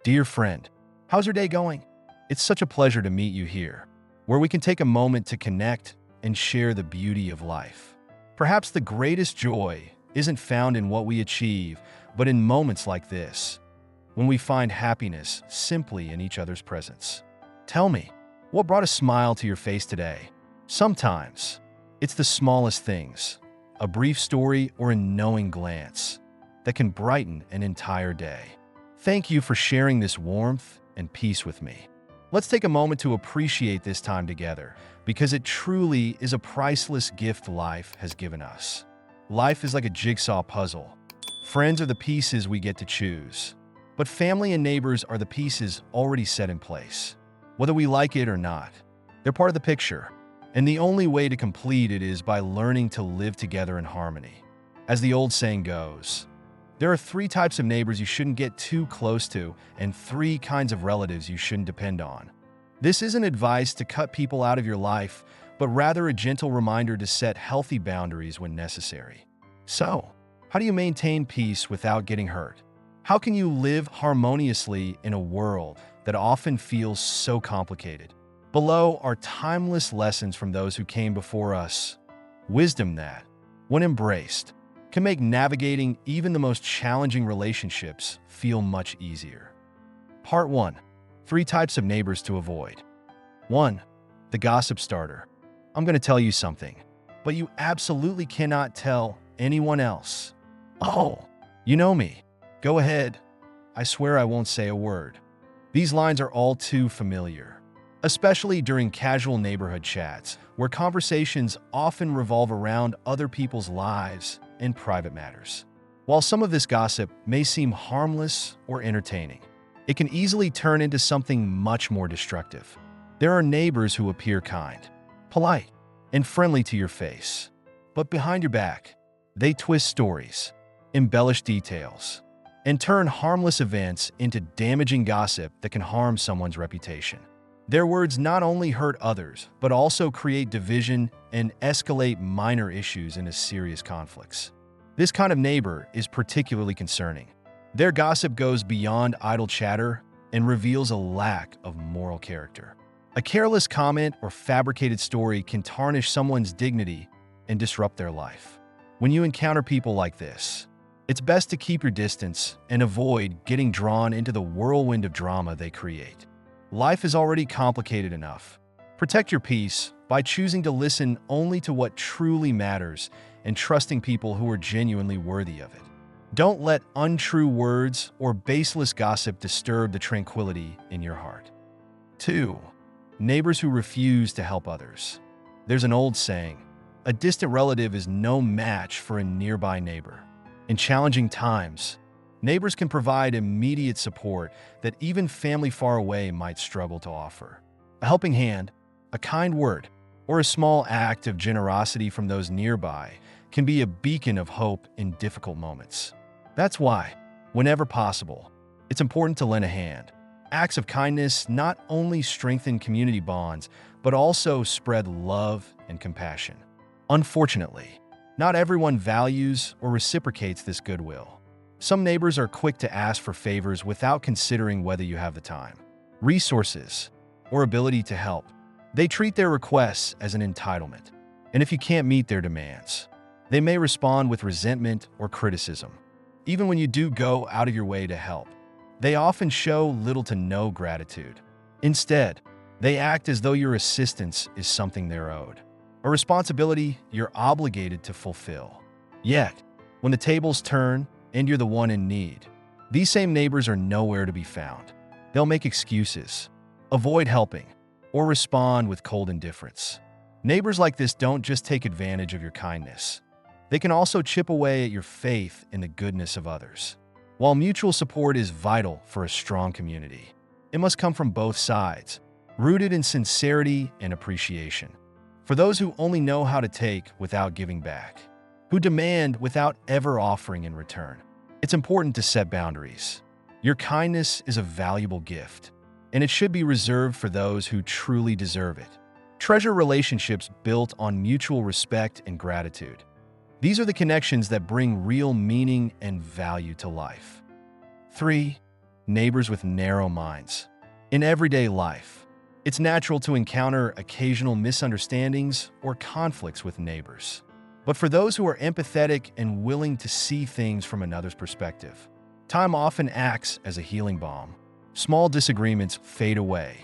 Dear friend, how's your day going? It's such a pleasure to meet you here, where we can take a moment to connect and share the beauty of life. Perhaps the greatest joy isn't found in what we achieve, but in moments like this, when we find happiness simply in each other's presence. Tell me, what brought a smile to your face today? Sometimes, it's the smallest things, a brief story or a knowing glance, that can brighten an entire day. Thank you for sharing this warmth and peace with me. Let's take a moment to appreciate this time together, because it truly is a priceless gift life has given us. Life is like a jigsaw puzzle. Friends are the pieces we get to choose, but family and neighbors are the pieces already set in place. Whether we like it or not, they're part of the picture, and the only way to complete it is by learning to live together in harmony. As the old saying goes, there are 3 types of neighbors you shouldn't get too close to, and 3 kinds of relatives you shouldn't depend on. This isn't advice to cut people out of your life, but rather a gentle reminder to set healthy boundaries when necessary. So, how do you maintain peace without getting hurt? How can you live harmoniously in a world that often feels so complicated? Below are timeless lessons from those who came before us. Wisdom that, when embraced, can make navigating even the most challenging relationships feel much easier. Part 1. 3 types of neighbors to avoid. 1. The gossip starter. I'm going to tell you something, but you absolutely cannot tell anyone else. Oh, you know me. Go ahead. I swear I won't say a word. These lines are all too familiar, especially during casual neighborhood chats, where conversations often revolve around other people's lives and private matters. While some of this gossip may seem harmless or entertaining, it can easily turn into something much more destructive. There are neighbors who appear kind, polite, and friendly to your face, but behind your back, they twist stories, embellish details, and turn harmless events into damaging gossip that can harm someone's reputation. Their words not only hurt others, but also create division and escalate minor issues into serious conflicts. This kind of neighbor is particularly concerning. Their gossip goes beyond idle chatter and reveals a lack of moral character. A careless comment or fabricated story can tarnish someone's dignity and disrupt their life. When you encounter people like this, it's best to keep your distance and avoid getting drawn into the whirlwind of drama they create. Life is already complicated enough. Protect your peace by choosing to listen only to what truly matters and trusting people who are genuinely worthy of it. Don't let untrue words or baseless gossip disturb the tranquility in your heart. 2. Neighbors who refuse to help others. There's an old saying, a distant relative is no match for a nearby neighbor. In challenging times, neighbors can provide immediate support that even family far away might struggle to offer. A helping hand, a kind word, or a small act of generosity from those nearby can be a beacon of hope in difficult moments. That's why, whenever possible, it's important to lend a hand. Acts of kindness not only strengthen community bonds, but also spread love and compassion. Unfortunately, not everyone values or reciprocates this goodwill. Some neighbors are quick to ask for favors without considering whether you have the time, resources, or ability to help. They treat their requests as an entitlement, and if you can't meet their demands, they may respond with resentment or criticism. Even when you do go out of your way to help, they often show little to no gratitude. Instead, they act as though your assistance is something they're owed, a responsibility you're obligated to fulfill. Yet, when the tables turn and you're the one in need, these same neighbors are nowhere to be found. They'll make excuses, avoid helping, or respond with cold indifference. Neighbors like this don't just take advantage of your kindness. They can also chip away at your faith in the goodness of others. While mutual support is vital for a strong community, it must come from both sides, rooted in sincerity and appreciation. For those who only know how to take without giving back, who demand without ever offering in return, it's important to set boundaries. Your kindness is a valuable gift, and it should be reserved for those who truly deserve it. Treasure relationships built on mutual respect and gratitude. These are the connections that bring real meaning and value to life. 3. neighbors with narrow minds. In everyday life, it's natural to encounter occasional misunderstandings or conflicts with neighbors. But for those who are empathetic and willing to see things from another's perspective, time often acts as a healing balm. Small disagreements fade away,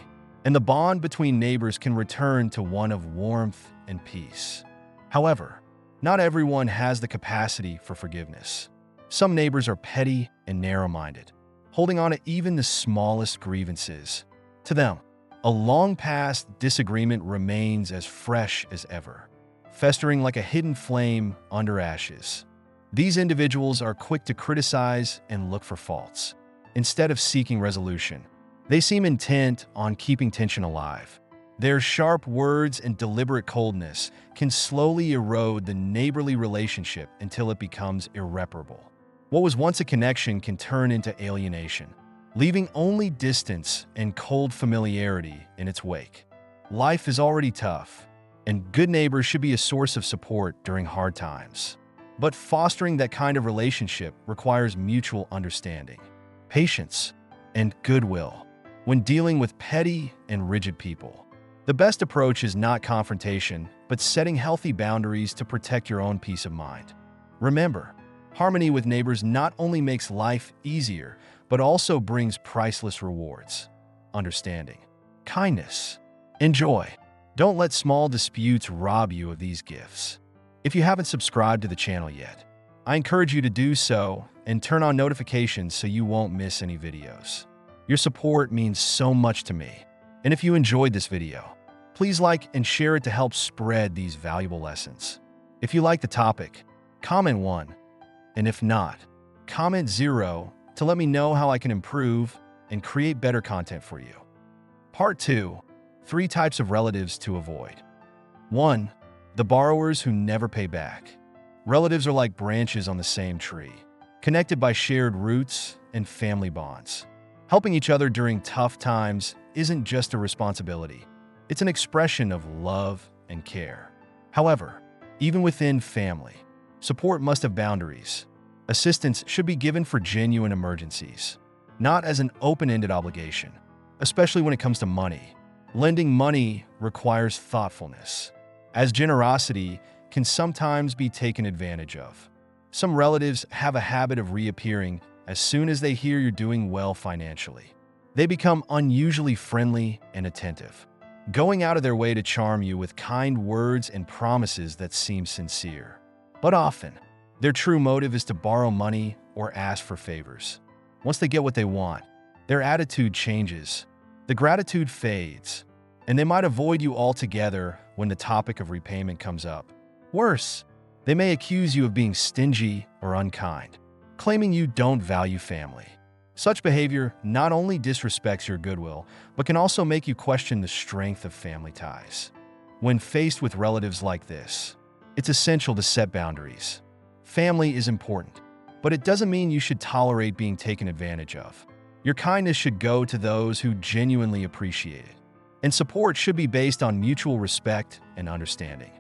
and the bond between neighbors can return to one of warmth and peace. However, not everyone has the capacity for forgiveness. Some neighbors are petty and narrow-minded, holding on to even the smallest grievances. To them, a long-past disagreement remains as fresh as ever, festering like a hidden flame under ashes. These individuals are quick to criticize and look for faults. Instead of seeking resolution, they seem intent on keeping tension alive. Their sharp words and deliberate coldness can slowly erode the neighborly relationship until it becomes irreparable. What was once a connection can turn into alienation, leaving only distance and cold familiarity in its wake. Life is already tough, and good neighbors should be a source of support during hard times. But fostering that kind of relationship requires mutual understanding, patience, and goodwill when dealing with petty and rigid people. The best approach is not confrontation, but setting healthy boundaries to protect your own peace of mind. Remember, harmony with neighbors not only makes life easier, but also brings priceless rewards: understanding, kindness, and joy. Don't let small disputes rob you of these gifts. If you haven't subscribed to the channel yet, I encourage you to do so and turn on notifications so you won't miss any videos. Your support means so much to me. And if you enjoyed this video, please like and share it to help spread these valuable lessons. If you like the topic, comment 1, and if not, comment 0 to let me know how I can improve and create better content for you. Part 2: 3 types of relatives to avoid. 1. The borrowers who never pay back. Relatives are like branches on the same tree, connected by shared roots and family bonds. Helping each other during tough times isn't just a responsibility, it's an expression of love and care. However, even within family, support must have boundaries. Assistance should be given for genuine emergencies, not as an open-ended obligation, especially when it comes to money. Lending money requires thoughtfulness, as generosity can sometimes be taken advantage of. Some relatives have a habit of reappearing as soon as they hear you're doing well financially. They become unusually friendly and attentive, going out of their way to charm you with kind words and promises that seem sincere. But often, their true motive is to borrow money or ask for favors. Once they get what they want, their attitude changes, the gratitude fades, and they might avoid you altogether when the topic of repayment comes up. Worse, they may accuse you of being stingy or unkind, claiming you don't value family. Such behavior not only disrespects your goodwill, but can also make you question the strength of family ties. When faced with relatives like this, it's essential to set boundaries. Family is important, but it doesn't mean you should tolerate being taken advantage of. Your kindness should go to those who genuinely appreciate it, and support should be based on mutual respect and understanding.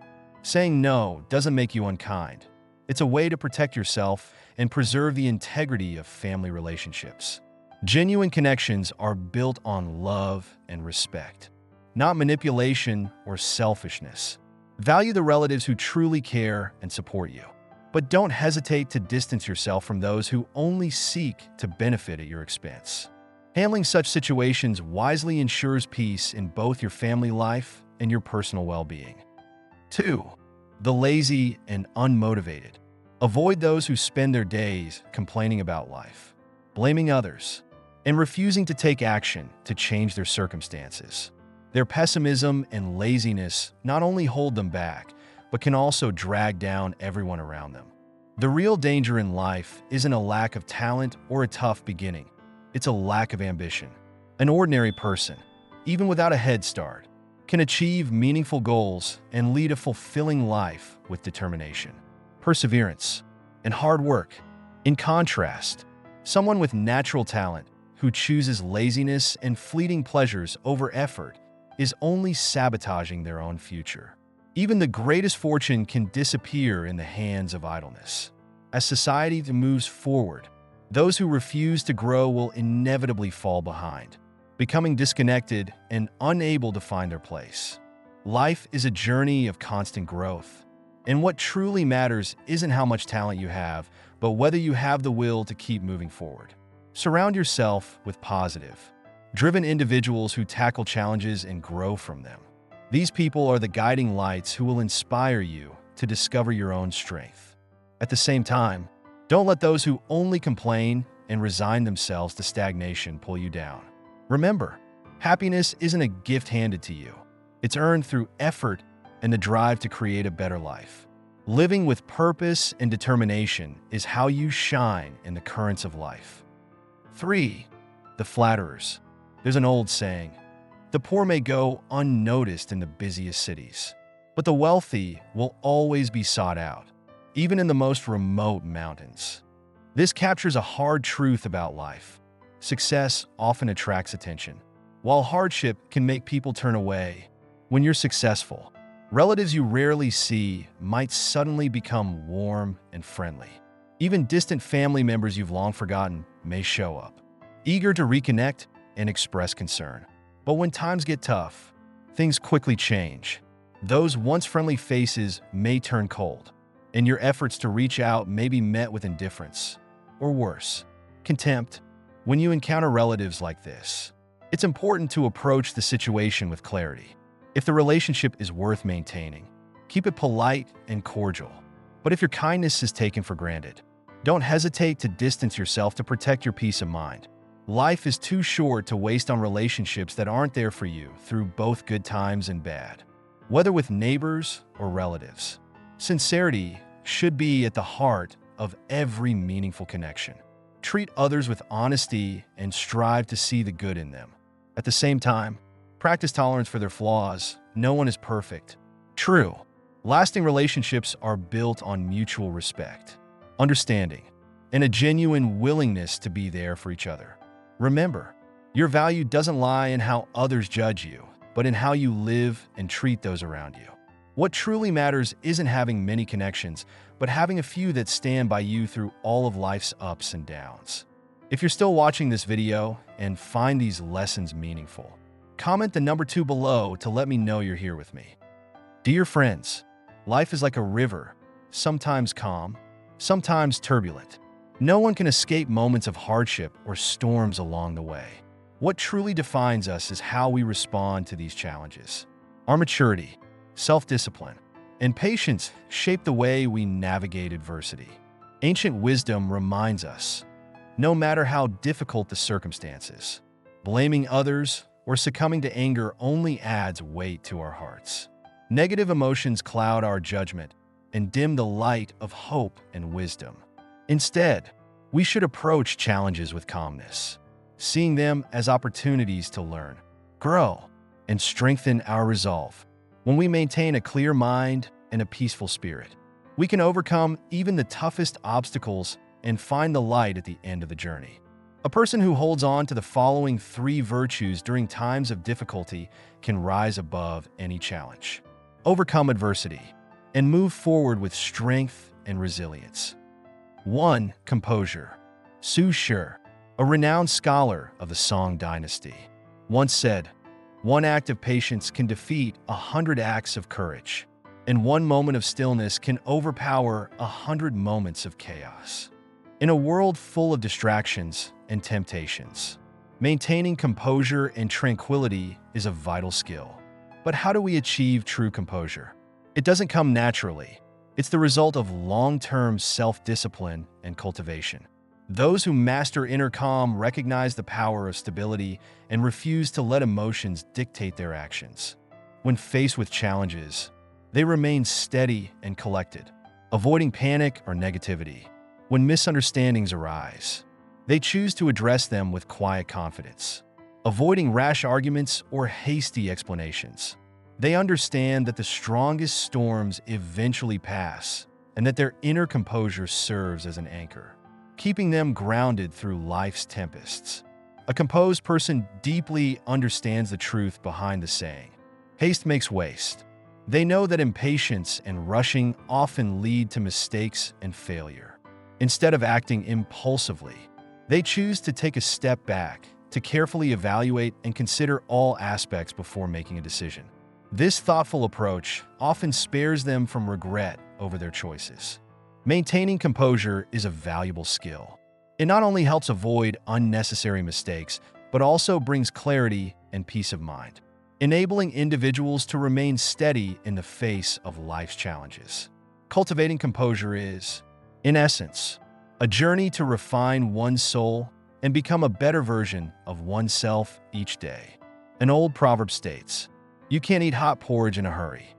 Saying no doesn't make you unkind. It's a way to protect yourself and preserve the integrity of family relationships. Genuine connections are built on love and respect, not manipulation or selfishness. Value the relatives who truly care and support you, but don't hesitate to distance yourself from those who only seek to benefit at your expense. Handling such situations wisely ensures peace in both your family life and your personal well-being. 2. The lazy and unmotivated. Avoid those who spend their days complaining about life, blaming others, and refusing to take action to change their circumstances. Their pessimism and laziness not only hold them back, but can also drag down everyone around them. The real danger in life isn't a lack of talent or a tough beginning. It's a lack of ambition. An ordinary person, even without a head start, can achieve meaningful goals and lead a fulfilling life with determination, perseverance, and hard work. In contrast, someone with natural talent who chooses laziness and fleeting pleasures over effort is only sabotaging their own future. Even the greatest fortune can disappear in the hands of idleness. As society moves forward, Those who refuse to grow will inevitably fall behind, becoming disconnected and unable to find their place. Life is a journey of constant growth, and what truly matters isn't how much talent you have, but whether you have the will to keep moving forward. Surround yourself with positive, driven individuals who tackle challenges and grow from them. These people are the guiding lights who will inspire you to discover your own strength. At the same time, don't let those who only complain and resign themselves to stagnation pull you down. Remember, happiness isn't a gift handed to you. It's earned through effort and the drive to create a better life. Living with purpose and determination is how you shine in the currents of life. 3. The flatterers. There's an old saying, the poor may go unnoticed in the busiest cities, but the wealthy will always be sought out, even in the most remote mountains. This captures a hard truth about life. Success often attracts attention, while hardship can make people turn away. When you're successful, relatives you rarely see might suddenly become warm and friendly. Even distant family members you've long forgotten may show up, eager to reconnect and express concern. But when times get tough, things quickly change. Those once friendly faces may turn cold, and your efforts to reach out may be met with indifference, or worse, contempt. When you encounter relatives like this, it's important to approach the situation with clarity. If the relationship is worth maintaining, keep it polite and cordial. But if your kindness is taken for granted, don't hesitate to distance yourself to protect your peace of mind. Life is too short to waste on relationships that aren't there for you through both good times and bad. Whether with neighbors or relatives, sincerity should be at the heart of every meaningful connection. Treat others with honesty and strive to see the good in them. At the same time, practice tolerance for their flaws. No one is perfect. True, lasting relationships are built on mutual respect, understanding, and a genuine willingness to be there for each other. Remember, your value doesn't lie in how others judge you, but in how you live and treat those around you. What truly matters isn't having many connections, but having a few that stand by you through all of life's ups and downs. If you're still watching this video and find these lessons meaningful, comment the number 2 below to let me know you're here with me. Dear friends, life is like a river, sometimes calm, sometimes turbulent. No one can escape moments of hardship or storms along the way. What truly defines us is how we respond to these challenges. Our maturity, self-discipline, and patience shape the way we navigate adversity. Ancient wisdom reminds us, no matter how difficult the circumstances, blaming others or succumbing to anger only adds weight to our hearts. Negative emotions cloud our judgment and dim the light of hope and wisdom. Instead, we should approach challenges with calmness, seeing them as opportunities to learn, grow, and strengthen our resolve. When we maintain a clear mind and a peaceful spirit, we can overcome even the toughest obstacles and find the light at the end of the journey. A person who holds on to the following 3 virtues during times of difficulty can rise above any challenge, overcome adversity, and move forward with strength and resilience. 1. Composure. Su Shi, a renowned scholar of the Song dynasty, once said, "One act of patience can defeat 100 acts of courage, and 1 moment of stillness can overpower 100 moments of chaos." In a world full of distractions and temptations, maintaining composure and tranquility is a vital skill. But how do we achieve true composure? It doesn't come naturally. It's the result of long-term self-discipline and cultivation. Those who master inner calm recognize the power of stability and refuse to let emotions dictate their actions. When faced with challenges, they remain steady and collected, avoiding panic or negativity. When misunderstandings arise, they choose to address them with quiet confidence, avoiding rash arguments or hasty explanations. They understand that the strongest storms eventually pass and that their inner composure serves as an anchor, keeping them grounded through life's tempests. A composed person deeply understands the truth behind the saying, "Haste makes waste." They know that impatience and rushing often lead to mistakes and failure. Instead of acting impulsively, They choose to take a step back, to carefully evaluate and consider all aspects before making a decision. This thoughtful approach often spares them from regret over their choices. Maintaining composure is a valuable skill. It not only helps avoid unnecessary mistakes, but also brings clarity and peace of mind, enabling individuals to remain steady in the face of life's challenges. Cultivating composure is, in essence, a journey to refine one's soul and become a better version of oneself each day. An old proverb states, "You can't eat hot porridge in a hurry."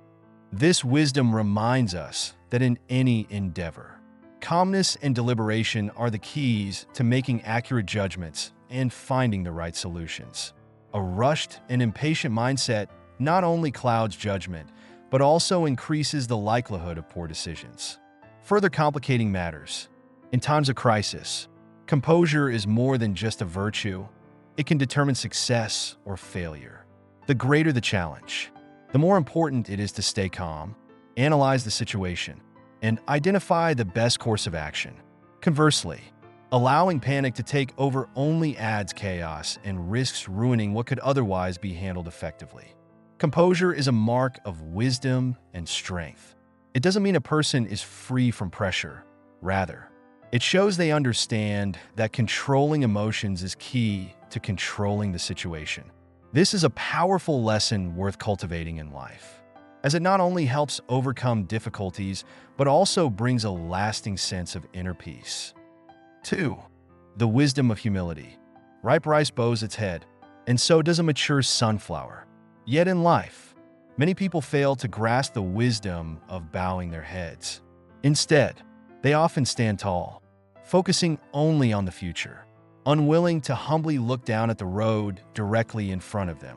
This wisdom reminds us that in any endeavor, calmness and deliberation are the keys to making accurate judgments and finding the right solutions. A rushed and impatient mindset not only clouds judgment, but also increases the likelihood of poor decisions. Further complicating matters, in times of crisis, composure is more than just a virtue. It can determine success or failure. The greater the challenge, the more important it is to stay calm, analyze the situation, and identify the best course of action. Conversely, allowing panic to take over only adds chaos and risks ruining what could otherwise be handled effectively. Composure is a mark of wisdom and strength. It doesn't mean a person is free from pressure. Rather, it shows they understand that controlling emotions is key to controlling the situation. This is a powerful lesson worth cultivating in life, as it not only helps overcome difficulties, but also brings a lasting sense of inner peace. 2. The wisdom of humility. Ripe rice bows its head, and so does a mature sunflower. Yet in life, many people fail to grasp the wisdom of bowing their heads. Instead, they often stand tall, focusing only on the future, unwilling to humbly look down at the road directly in front of them.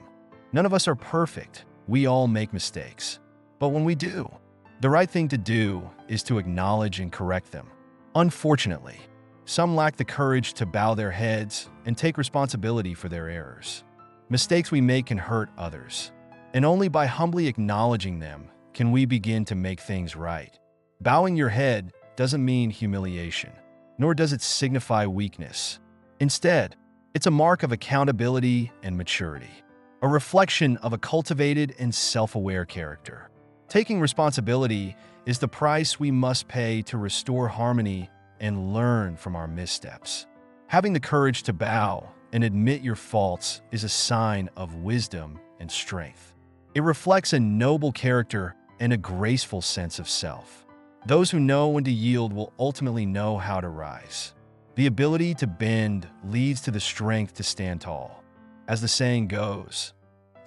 None of us are perfect. We all make mistakes. But when we do, the right thing to do is to acknowledge and correct them. Unfortunately, some lack the courage to bow their heads and take responsibility for their errors. Mistakes we make can hurt others, and only by humbly acknowledging them can we begin to make things right. Bowing your head doesn't mean humiliation, nor does it signify weakness. Instead, it's a mark of accountability and maturity, a reflection of a cultivated and self-aware character. Taking responsibility is the price we must pay to restore harmony and learn from our missteps. Having the courage to bow and admit your faults is a sign of wisdom and strength. It reflects a noble character and a graceful sense of self. Those who know when to yield will ultimately know how to rise. The ability to bend leads to the strength to stand tall. As the saying goes,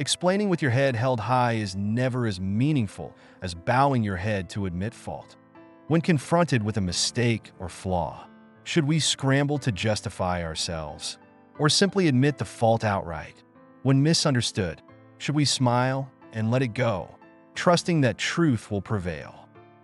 explaining with your head held high is never as meaningful as bowing your head to admit fault. When confronted with a mistake or flaw, should we scramble to justify ourselves or simply admit the fault outright? When misunderstood, should we smile and let it go, trusting that truth will prevail,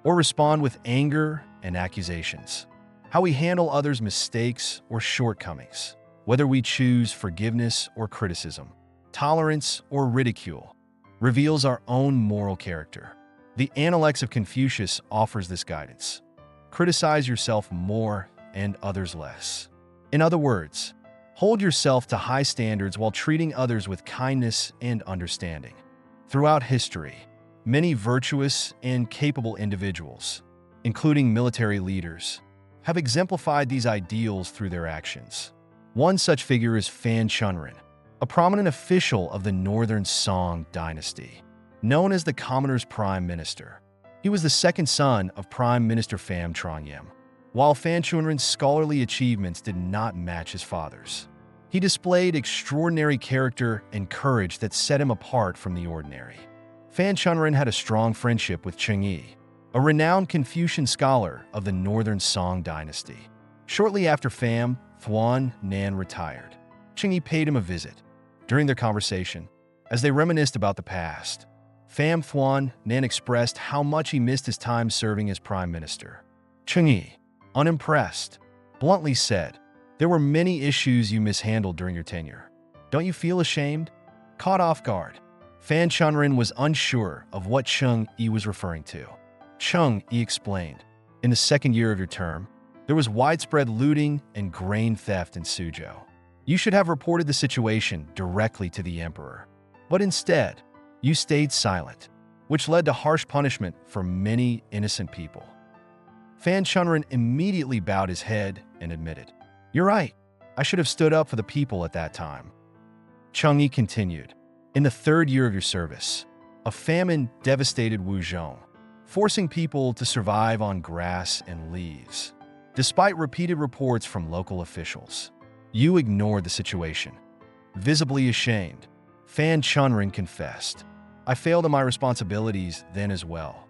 or respond with anger and accusations? How we handle others' mistakes or shortcomings, whether we choose forgiveness or criticism, tolerance or ridicule, reveals our own moral character. The Analects of Confucius offers this guidance. Criticize yourself more and others less. In other words, hold yourself to high standards while treating others with kindness and understanding. Throughout history, many virtuous and capable individuals, including military leaders, have exemplified these ideals through their actions. One such figure is Fan Chunrin, a prominent official of the Northern Song dynasty, known as the Commoner's Prime Minister. He was the second son of Prime Minister Pham Trong Yen. While Fan Chunrin's scholarly achievements did not match his father's, he displayed extraordinary character and courage that set him apart from the ordinary. Fan Chunrin had a strong friendship with Cheng Yi, a renowned Confucian scholar of the Northern Song dynasty. Shortly after Pham Thuan Nan retired, Cheng Yi paid him a visit. During their conversation, as they reminisced about the past, Pham Thuan Nan expressed how much he missed his time serving as prime minister. Cheng Yi, unimpressed, bluntly said, "There were many issues you mishandled during your tenure. Don't you feel ashamed?" Caught off guard, Fan Chunrin was unsure of what Cheng Yi was referring to. Cheng Yi explained, "In the second year of your term, There was widespread looting and grain theft in Suzhou. You should have reported the situation directly to the emperor. But instead, you stayed silent, which led to harsh punishment for many innocent people. Fan Chunren immediately bowed his head and admitted, "You're right. I should have stood up for the people at that time." Cheng Yi continued, "In the third year of your service, a famine devastated Wuzhong, forcing people to survive on grass and leaves. Despite repeated reports from local officials, you ignored the situation. Visibly ashamed, Fan Chunren confessed, "I failed in my responsibilities then as well."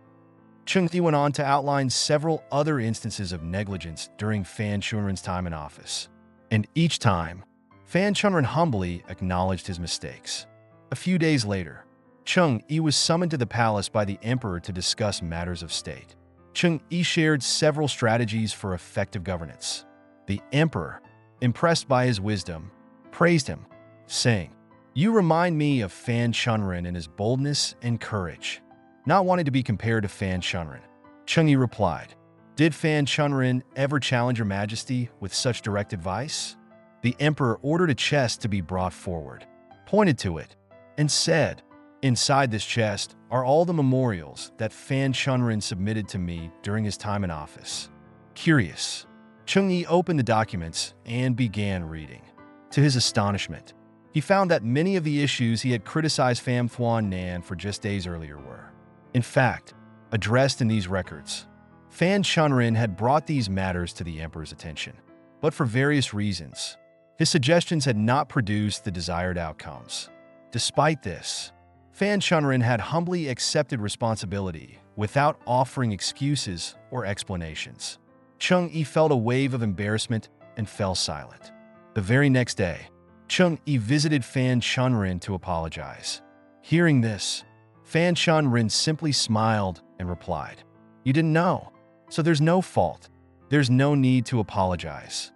Cheng Yi went on to outline several other instances of negligence during Fan Chunren's time in office. And each time, Fan Chunren humbly acknowledged his mistakes. A few days later, Cheng Yi was summoned to the palace by the emperor to discuss matters of state. Cheng Yi shared several strategies for effective governance. The emperor, impressed by his wisdom, praised him, saying, "You remind me of Fan Chunren in his boldness and courage." Not wanting to be compared to Fan Chunren, Cheng Yi replied, "Did Fan Chunren ever challenge your majesty with such direct advice?" The emperor ordered a chest to be brought forward, pointed to it, and said, "Inside this chest are all the memorials that Fan Chunren submitted to me during his time in office." Curious, Cheng Yi opened the documents and began reading. To his astonishment, he found that many of the issues he had criticized Pham Thuan Nan for just days earlier were, in fact, addressed in these records. Fan Chunren had brought these matters to the emperor's attention, but for various reasons, his suggestions had not produced the desired outcomes. Despite this, Fan Chunren had humbly accepted responsibility without offering excuses or explanations. Cheng Yi felt a wave of embarrassment and fell silent. The very next day, Cheng Yi visited Fan Chunren to apologize. Hearing this, Fan Chunren simply smiled and replied, "You didn't know, so there's no fault. There's no need to apologize."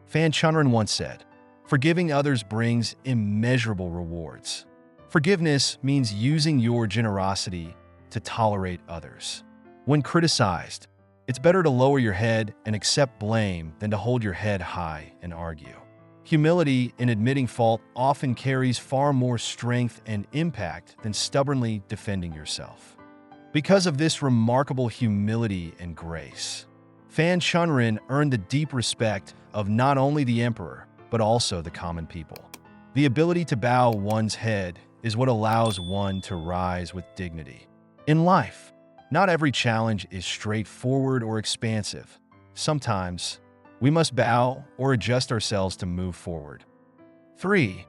Fan Chunren once said, "Forgiving others brings immeasurable rewards." Forgiveness means using your generosity to tolerate others. When criticized, it's better to lower your head and accept blame than to hold your head high and argue. Humility in admitting fault often carries far more strength and impact than stubbornly defending yourself. Because of this remarkable humility and grace, Fan Chunren earned the deep respect of not only the emperor, but also the common people. The ability to bow one's head is what allows one to rise with dignity. In life, not every challenge is straightforward or expansive. Sometimes, we must bow or adjust ourselves to move forward. 3.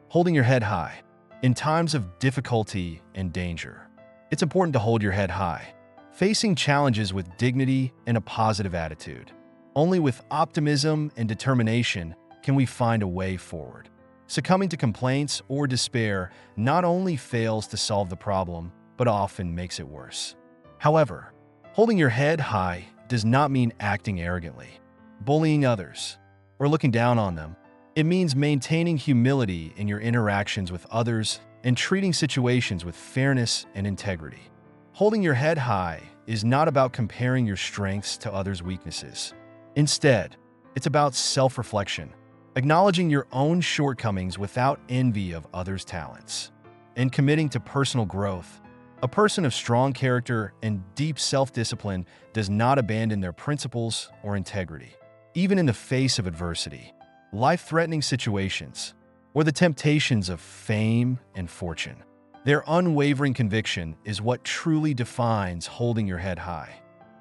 Holding your head high. In times of difficulty and danger, it's important to hold your head high, facing challenges with dignity and a positive attitude. Only with optimism and determination can we find a way forward. Succumbing to complaints or despair not only fails to solve the problem, but often makes it worse. However, holding your head high does not mean acting arrogantly, bullying others, or looking down on them. It means maintaining humility in your interactions with others and treating situations with fairness and integrity. Holding your head high is not about comparing your strengths to others' weaknesses. Instead, it's about self-reflection, acknowledging your own shortcomings without envy of others' talents, and committing to personal growth. A person of strong character and deep self-discipline does not abandon their principles or integrity, even in the face of adversity, life-threatening situations, or the temptations of fame and fortune. Their unwavering conviction is what truly defines holding your head high.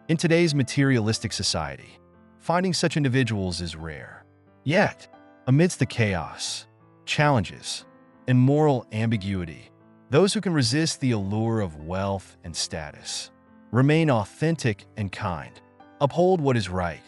In today's materialistic society, finding such individuals is rare. Yet, amidst the chaos, challenges, and moral ambiguity, those who can resist the allure of wealth and status, remain authentic and kind, uphold what is right,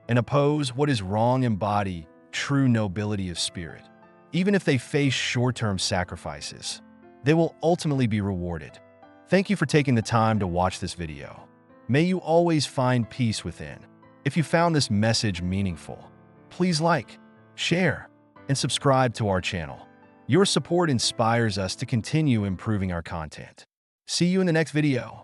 and oppose what is wrong embody true nobility of spirit. Even if they face short-term sacrifices, they will ultimately be rewarded. Thank you for taking the time to watch this video. May you always find peace within. If you found this message meaningful, please like, share, and subscribe to our channel. Your support inspires us to continue improving our content. See you in the next video.